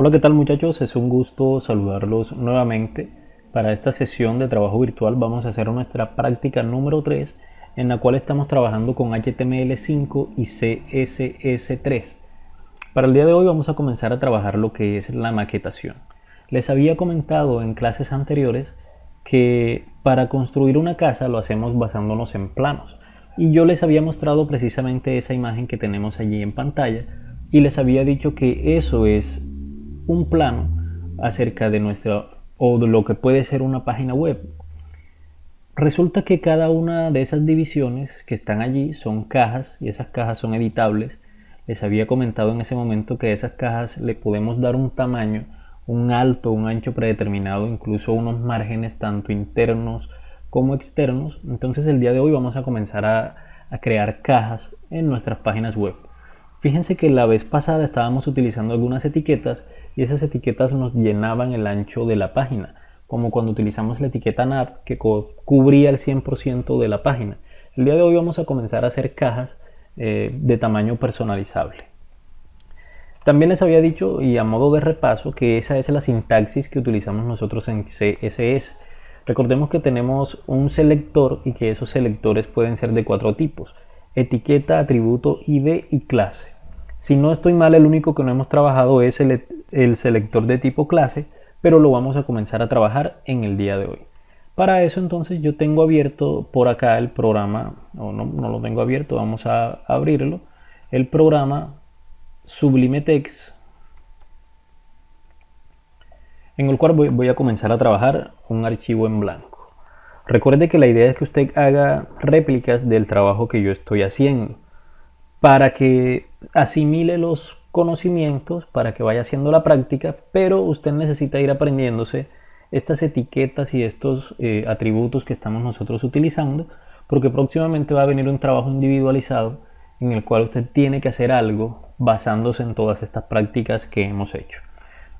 Hola, ¿qué tal muchachos? Es un gusto saludarlos nuevamente. Para esta sesión de trabajo virtual vamos a hacer nuestra práctica número 3, en la cual estamos trabajando con HTML5 y CSS3. Para el día de hoy vamos a comenzar a trabajar lo que es la maquetación. Les había comentado en clases anteriores que para construir una casa lo hacemos basándonos en planos. Y yo les había mostrado precisamente esa imagen que tenemos allí en pantalla y les había dicho que eso es un plano acerca de nuestra o de lo que puede ser una página web. Resulta que cada una de esas divisiones que están allí son cajas y esas cajas son editables. Les había comentado en ese momento que a esas cajas le podemos dar un tamaño, un alto, un ancho predeterminado, incluso unos márgenes tanto internos como externos. Entonces el día de hoy vamos a comenzar a crear cajas en nuestras páginas web. Fíjense que la vez pasada estábamos utilizando algunas etiquetas y esas etiquetas nos llenaban el ancho de la página, como cuando utilizamos la etiqueta nav que cubría el 100% de la página. El día de hoy vamos a comenzar a hacer cajas de tamaño personalizable. También les había dicho, y a modo de repaso, que esa es la sintaxis que utilizamos nosotros en CSS. Recordemos que tenemos un selector y que esos selectores pueden ser de 4 tipos: etiqueta, atributo, ID y clase. Si no estoy mal, el único que no hemos trabajado es el selector de tipo clase, pero lo vamos a comenzar a trabajar en el día de hoy. Para eso entonces yo tengo abierto por acá el programa, o no lo tengo abierto, vamos a abrirlo, el programa Sublime Text, en el cual voy a comenzar a trabajar un archivo en blanco. Recuerde que la idea es que usted haga réplicas del trabajo que yo estoy haciendo para que asimile los conocimientos, para que vaya haciendo la práctica, pero usted necesita ir aprendiéndose estas etiquetas y estos atributos que estamos nosotros utilizando, porque próximamente va a venir un trabajo individualizado en el cual usted tiene que hacer algo basándose en todas estas prácticas que hemos hecho.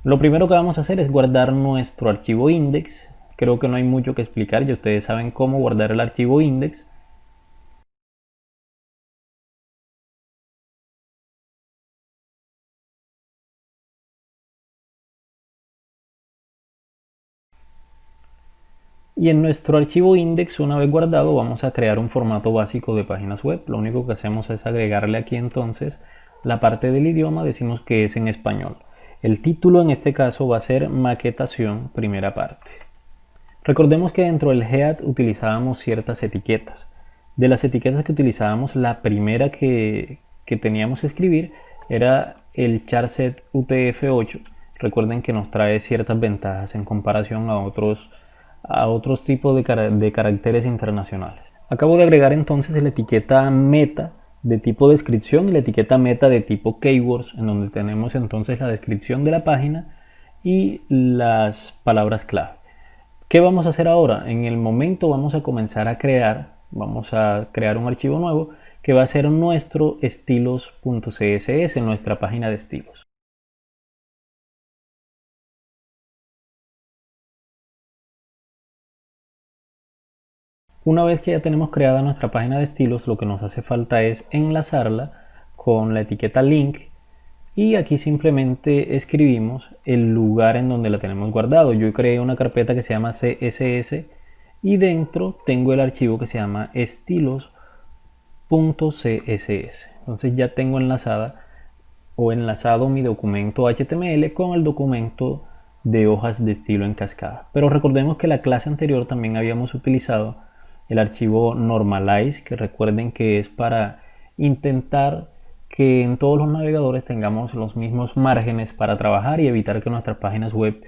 Lo primero que vamos a hacer es guardar nuestro archivo index. Creo que no hay mucho que explicar, ya ustedes saben cómo guardar el archivo index. Y en nuestro archivo index, una vez guardado, vamos a crear un formato básico de páginas web. Lo único que hacemos es agregarle aquí entonces la parte del idioma, decimos que es en español. El título en este caso va a ser maquetación, primera parte. Recordemos que dentro del head utilizábamos ciertas etiquetas. De las etiquetas que utilizábamos, la primera que teníamos que escribir era el charset UTF-8. Recuerden que nos trae ciertas ventajas en comparación a otros tipos de caracteres internacionales. Acabo de agregar entonces la etiqueta meta de tipo descripción y la etiqueta meta de tipo keywords, en donde tenemos entonces la descripción de la página y las palabras clave. ¿Qué vamos a hacer ahora? En el momento vamos a comenzar vamos a crear un archivo nuevo que va a ser nuestro estilos.css, nuestra página de estilos. Una vez que ya tenemos creada nuestra página de estilos, lo que nos hace falta es enlazarla con la etiqueta link y aquí simplemente escribimos el lugar en donde la tenemos guardado. Yo creé una carpeta que se llama CSS y dentro tengo el archivo que se llama estilos.css. Entonces ya tengo enlazado mi documento HTML con el documento de hojas de estilo en cascada. Pero recordemos que la clase anterior también habíamos utilizado el archivo normalize, que recuerden que es para intentar que en todos los navegadores tengamos los mismos márgenes para trabajar y evitar que nuestras páginas web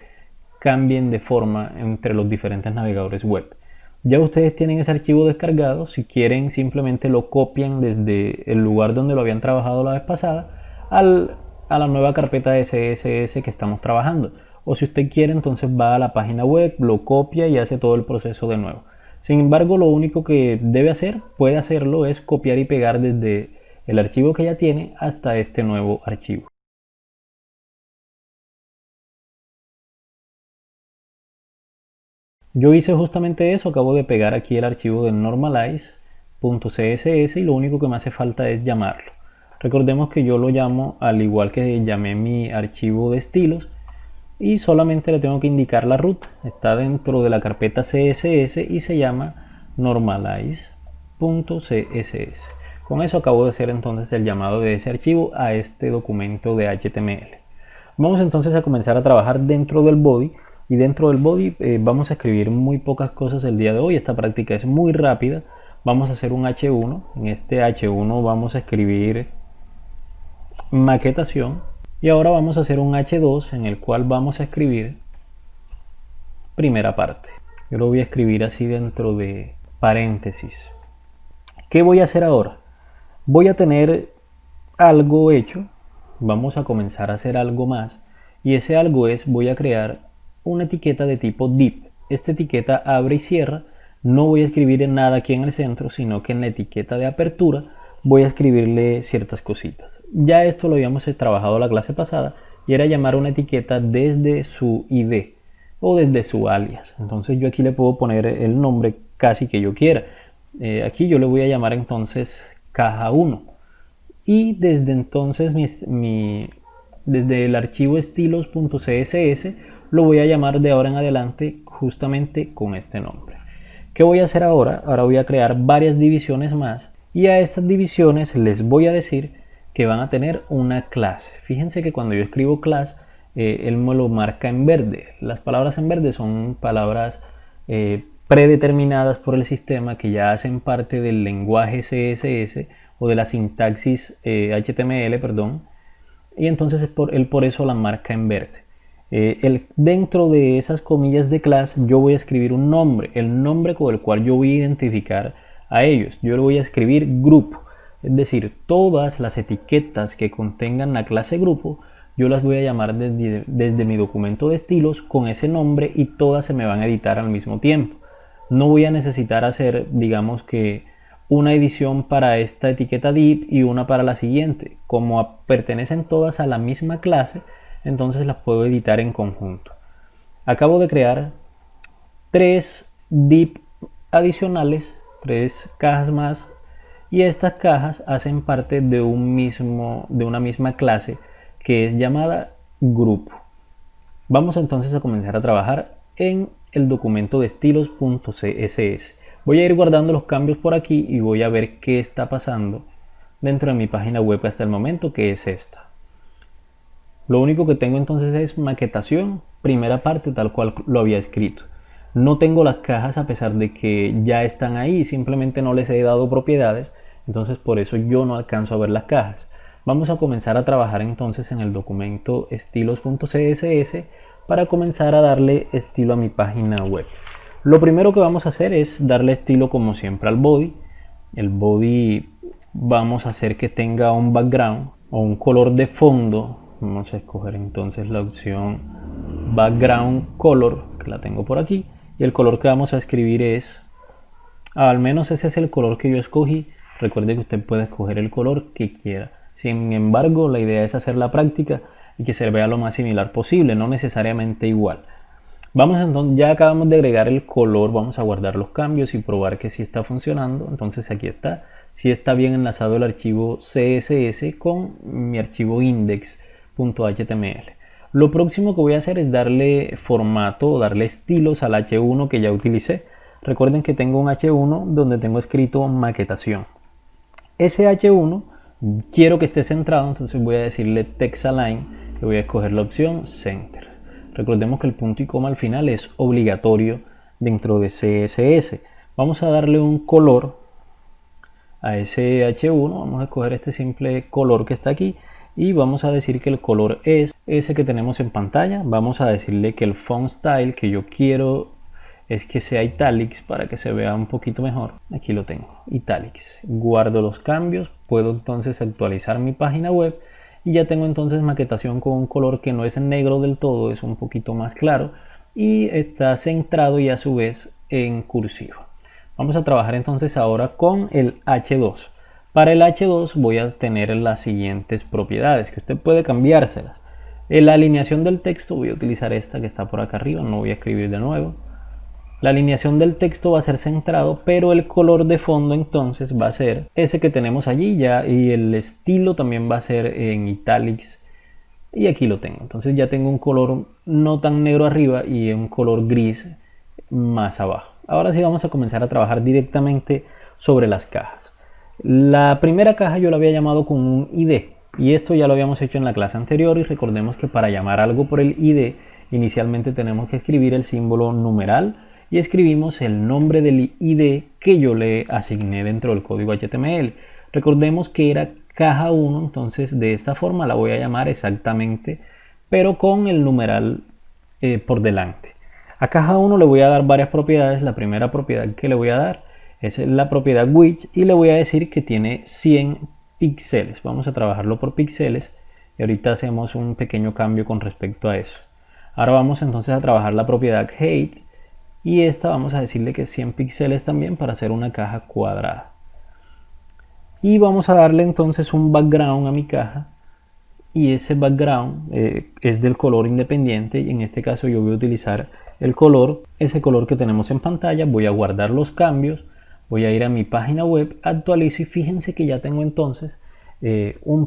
cambien de forma entre los diferentes navegadores web. Ya ustedes tienen ese archivo descargado. Si quieren, simplemente lo copian desde el lugar donde lo habían trabajado la vez pasada a la nueva carpeta de CSS que estamos trabajando. O si usted quiere, entonces va a la página web, lo copia y hace todo el proceso de nuevo. Sin embargo, lo único que debe hacer, puede hacerlo, es copiar y pegar desde el archivo que ya tiene hasta este nuevo archivo. Yo hice justamente eso, acabo de pegar aquí el archivo de normalize.css y lo único que me hace falta es llamarlo. Recordemos que yo lo llamo al igual que llamé mi archivo de estilos, y solamente le tengo que indicar la ruta. Está dentro de la carpeta CSS y se llama normalize.css. Con eso acabo de hacer entonces el llamado de ese archivo a este documento de HTML. Vamos entonces a comenzar a trabajar dentro del body, y dentro del body vamos a escribir muy pocas cosas el día de hoy. Esta práctica es muy rápida. Vamos a hacer un H1. En este H1 vamos a escribir maquetación, y ahora vamos a hacer un H2 en el cual vamos a escribir primera parte. Yo lo voy a escribir así dentro de paréntesis. ¿Qué voy a hacer ahora? Voy a tener algo hecho, vamos a comenzar a hacer algo más, y ese algo es, voy a crear una etiqueta de tipo div. Esta etiqueta abre y cierra. No voy a escribir en nada aquí en el centro, sino que en la etiqueta de apertura voy a escribirle ciertas cositas. Ya esto lo habíamos trabajado la clase pasada, y era llamar una etiqueta desde su ID o desde su alias. Entonces yo aquí le puedo poner el nombre casi que yo quiera. Aquí yo le voy a llamar entonces caja 1, y desde entonces desde el archivo estilos.css lo voy a llamar de ahora en adelante justamente con este nombre. ¿Qué voy a hacer ahora? Ahora voy a crear varias divisiones más, y a estas divisiones les voy a decir que van a tener una clase. Fíjense que cuando yo escribo class, él me lo marca en verde. Las palabras en verde son palabras predeterminadas por el sistema, que ya hacen parte del lenguaje CSS o de la sintaxis HTML, perdón, y entonces él por eso la marca en verde. Dentro de esas comillas de class yo voy a escribir un nombre, el nombre con el cual yo voy a identificar a ellos. Yo le voy a escribir grupo, es decir, todas las etiquetas que contengan la clase grupo yo las voy a llamar desde mi documento de estilos con ese nombre, y todas se me van a editar al mismo tiempo. No voy a necesitar hacer, digamos que, una edición para esta etiqueta div y una para la siguiente. Como pertenecen todas a la misma clase, entonces las puedo editar en conjunto. Acabo de crear 3 div adicionales, 3 cajas más, y estas cajas hacen parte de una misma clase que es llamada grupo. Vamos entonces a comenzar a trabajar en el documento de estilos.css. Voy a ir guardando los cambios por aquí y voy a ver qué está pasando dentro de mi página web hasta el momento, que es esta. Lo único que tengo entonces es maquetación, primera parte, tal cual lo había escrito. No tengo las cajas a pesar de que ya están ahí, simplemente no les he dado propiedades, entonces por eso yo no alcanzo a ver las cajas. Vamos a comenzar a trabajar entonces en el documento estilos.css para comenzar a darle estilo a mi página web. Lo primero que vamos a hacer es darle estilo como siempre al body. El body vamos a hacer que tenga un background o un color de fondo. Vamos a escoger entonces la opción background color, que la tengo por aquí, y el color que vamos a escribir es, al menos ese es el color que yo escogí. Recuerde que usted puede escoger el color que quiera. Sin embargo, la idea es hacer la práctica y que se vea lo más similar posible, no necesariamente igual. Vamos entonces, ya acabamos de agregar el color, vamos a guardar los cambios y probar que sí está funcionando. Entonces aquí está, sí está bien enlazado el archivo CSS con mi archivo index.html. Lo próximo que voy a hacer es darle formato, darle estilos al H1 que ya utilicé. Recuerden que tengo un H1 donde tengo escrito maquetación. Ese H1 quiero que esté centrado, entonces voy a decirle text align, y voy a escoger la opción center. Recordemos que el punto y coma al final es obligatorio dentro de CSS. Vamos a darle un color a ese H1. Vamos a escoger este simple color que está aquí y vamos a decir que el color es ese que tenemos en pantalla. Vamos a decirle que el font style que yo quiero es que sea italics para que se vea un poquito mejor. Aquí lo tengo, italics. Guardo los cambios, puedo entonces actualizar mi página web y ya tengo entonces maquetación con un color que no es negro del todo, es un poquito más claro y está centrado y a su vez en cursiva. Vamos a trabajar entonces ahora con el H2. Para el H2 voy a tener las siguientes propiedades que usted puede cambiárselas. En la alineación del texto voy a utilizar esta que está por acá arriba, no voy a escribir de nuevo. La alineación del texto va a ser centrado, pero el color de fondo entonces va a ser ese que tenemos allí ya, y el estilo también va a ser en italics y aquí lo tengo. Entonces ya tengo un color no tan negro arriba y un color gris más abajo. Ahora sí vamos a comenzar a trabajar directamente sobre las cajas. La primera caja yo la había llamado con un ID y esto ya lo habíamos hecho en la clase anterior, y recordemos que para llamar algo por el ID inicialmente tenemos que escribir el símbolo numeral y escribimos el nombre del ID que yo le asigné dentro del código HTML. Recordemos que era caja 1, entonces de esta forma la voy a llamar exactamente, pero con el numeral por delante. A caja 1 le voy a dar varias propiedades. La primera propiedad que le voy a dar es la propiedad width y le voy a decir que tiene 100 píxeles. Vamos a trabajarlo por píxeles y ahorita hacemos un pequeño cambio con respecto a eso. Ahora vamos entonces a trabajar la propiedad height y esta vamos a decirle que es 100 píxeles también para hacer una caja cuadrada. Y vamos a darle entonces un background a mi caja, y ese background es del color independiente, y en este caso yo voy a utilizar ese color que tenemos en pantalla. Voy a guardar los cambios, voy a ir a mi página web, actualizo y fíjense que ya tengo entonces una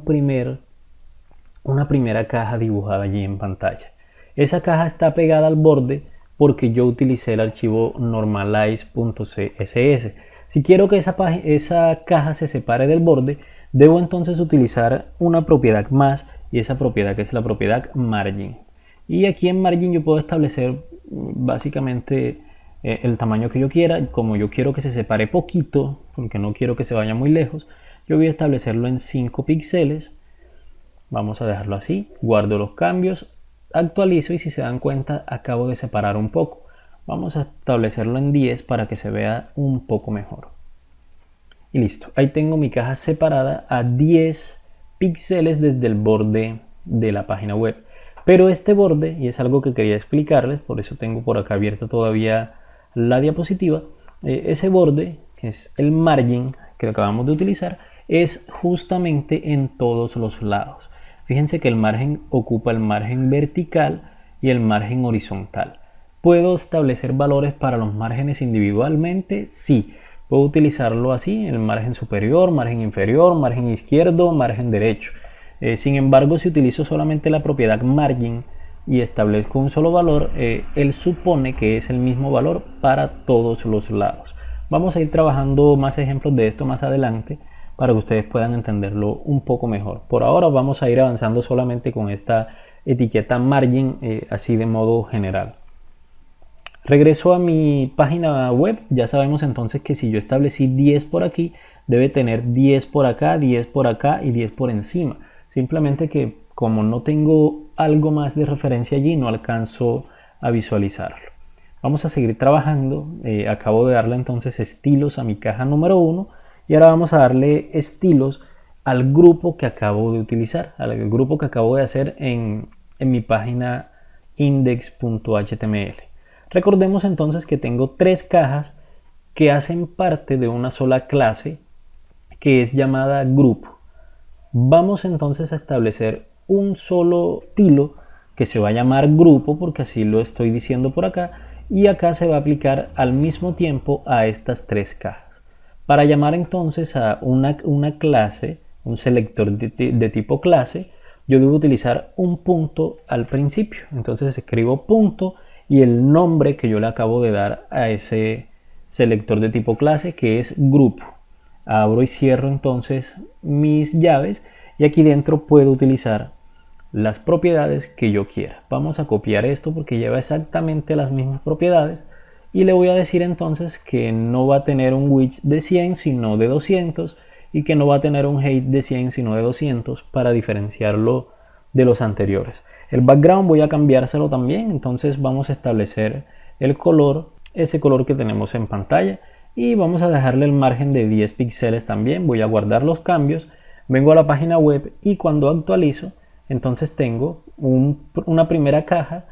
primera caja dibujada allí en pantalla. Esa caja está pegada al borde porque yo utilicé el archivo normalize.css. Si quiero que esa caja se separe del borde, debo entonces utilizar una propiedad más, y esa propiedad que es la propiedad margin. Y aquí en margin yo puedo establecer básicamente el tamaño que yo quiera. Como yo quiero que se separe poquito, porque no quiero que se vaya muy lejos, yo voy a establecerlo en 5 píxeles. Vamos a dejarlo así, guardo los cambios, actualizo y si se dan cuenta acabo de separar un poco. Vamos a establecerlo en 10 para que se vea un poco mejor. Y listo, ahí tengo mi caja separada a 10 píxeles desde el borde de la página web. Pero este borde, y es algo que quería explicarles, por eso tengo por acá abierta todavía la diapositiva, ese borde, que es el margin que acabamos de utilizar, es justamente en todos los lados. Fíjense que el margen ocupa el margen vertical y el margen horizontal. ¿Puedo establecer valores para los márgenes individualmente? Sí. Puedo utilizarlo así: el margen superior, margen inferior, margen izquierdo, margen derecho. Sin embargo, si utilizo solamente la propiedad margin y establezco un solo valor, él supone que es el mismo valor para todos los lados. Vamos a ir trabajando más ejemplos de esto más adelante para que ustedes puedan entenderlo un poco mejor. Por ahora vamos a ir avanzando solamente con esta etiqueta margin, así de modo general. Regreso a mi página web. Ya sabemos entonces que si yo establecí 10 por aquí, debe tener 10 por acá, 10 por acá y 10 por encima. Simplemente que como no tengo algo más de referencia allí, no alcanzo a visualizarlo. Vamos a seguir trabajando. Acabo de darle entonces estilos a mi caja número 1 y ahora vamos a darle estilos al grupo que acabo de utilizar, al grupo que acabo de hacer en mi página index.html. Recordemos entonces que tengo 3 cajas que hacen parte de una sola clase que es llamada grupo. Vamos entonces a establecer un solo estilo que se va a llamar grupo, porque así lo estoy diciendo por acá, y acá se va a aplicar al mismo tiempo a estas 3 cajas. Para llamar entonces a una clase, un selector de tipo clase, yo debo utilizar un punto al principio. Entonces escribo punto y el nombre que yo le acabo de dar a ese selector de tipo clase, que es grupo. Abro y cierro entonces mis llaves y aquí dentro puedo utilizar las propiedades que yo quiera. Vamos a copiar esto porque lleva exactamente las mismas propiedades y le voy a decir entonces que no va a tener un width de 100 sino de 200 y que no va a tener un height de 100 sino de 200 para diferenciarlo de los anteriores. El background voy a cambiárselo también, entonces vamos a establecer el color, ese color que tenemos en pantalla, y vamos a dejarle el margen de 10 píxeles también. Voy a guardar los cambios, vengo a la página web y cuando actualizo, entonces tengo una primera caja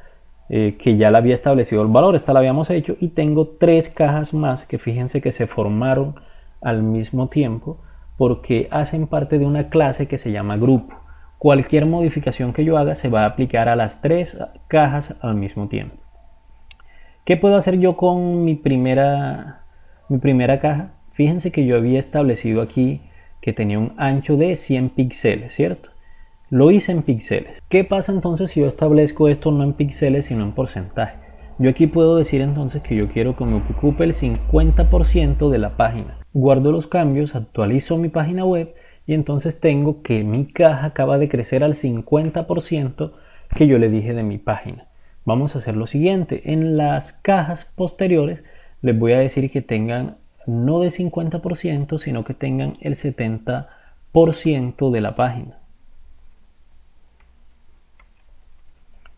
que ya la había establecido el valor, esta la habíamos hecho, y tengo 3 cajas más que fíjense que se formaron al mismo tiempo porque hacen parte de una clase que se llama grupo. Cualquier modificación que yo haga se va a aplicar a las 3 cajas al mismo tiempo. ¿Qué puedo hacer yo con mi primera caja? Fíjense que yo había establecido aquí que tenía un ancho de 100 píxeles, ¿cierto? Lo hice en píxeles. ¿Qué pasa entonces si yo establezco esto no en píxeles sino en porcentaje? Yo aquí puedo decir entonces que yo quiero que me ocupe el 50% de la página. Guardo los cambios, actualizo mi página web y entonces tengo que mi caja acaba de crecer al 50% que yo le dije de mi página. Vamos a hacer lo siguiente. En las cajas posteriores les voy a decir que tengan no de 50%, sino que tengan el 70% de la página.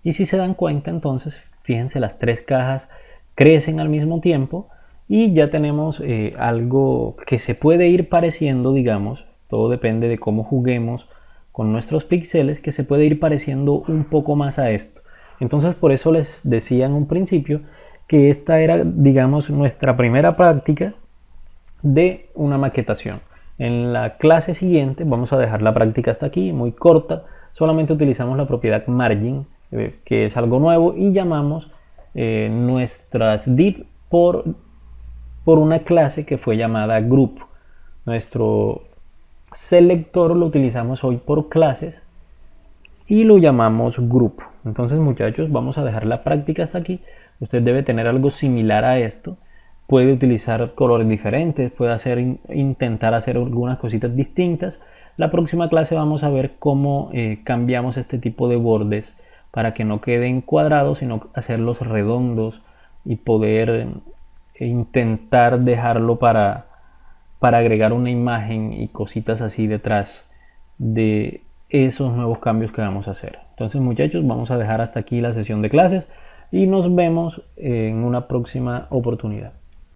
Y si se dan cuenta, entonces, fíjense, las tres cajas crecen al mismo tiempo y ya tenemos algo que se puede ir pareciendo, digamos, todo depende de cómo juguemos con nuestros píxeles, que se puede ir pareciendo un poco más a esto. Entonces, por eso les decía en un principio que esta era, digamos, nuestra primera práctica de una maquetación. En la clase siguiente vamos a dejar la práctica hasta aquí, muy corta, solamente utilizamos la propiedad margin, que es algo nuevo, y llamamos nuestras div por una clase que fue llamada group. Nuestro selector lo utilizamos hoy por clases y lo llamamos group. Entonces, muchachos, vamos a dejar la práctica hasta aquí. Usted debe tener algo similar a esto. Puede utilizar colores diferentes, puede intentar hacer algunas cositas distintas. La próxima clase vamos a ver cómo cambiamos este tipo de bordes para que no queden cuadrados, sino hacerlos redondos y poder intentar dejarlo para agregar una imagen y cositas así detrás de esos nuevos cambios que vamos a hacer. Entonces, muchachos, vamos a dejar hasta aquí la sesión de clases y nos vemos en una próxima oportunidad.